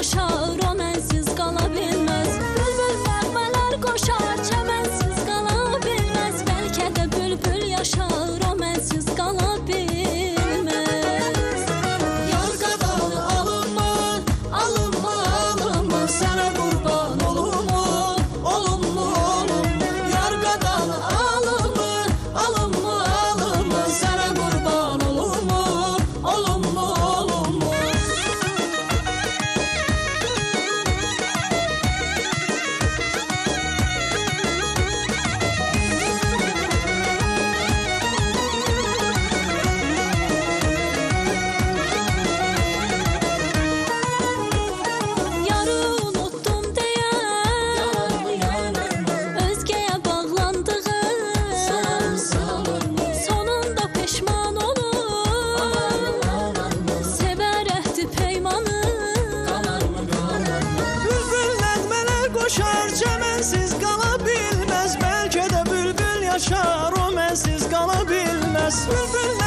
yaşar, o mənsiz qala bilməz. Bülbül nəğmələr qoşar, çəmənsiz qala bilməz. Bəlkə də bülbül yaşar, o mənsiz qala bilməz. Yarqadan alınma, alınma, alınma, sənə qurban olunmu, olunmu, olunmu. Yarqadan alınma, alınma, alınma, sənə qurban olunmu, olunmu, olunmu. Yarı unutdum deyən, özgəyə bağlandığım, sonunda peşman olur, sevər əhdi peymanım. Bülbül nəğmələr qoşar, çəmənsiz qala bilməz. Bəlkə də bülbül yaşar, o mənsiz qala bilməz. Bülbül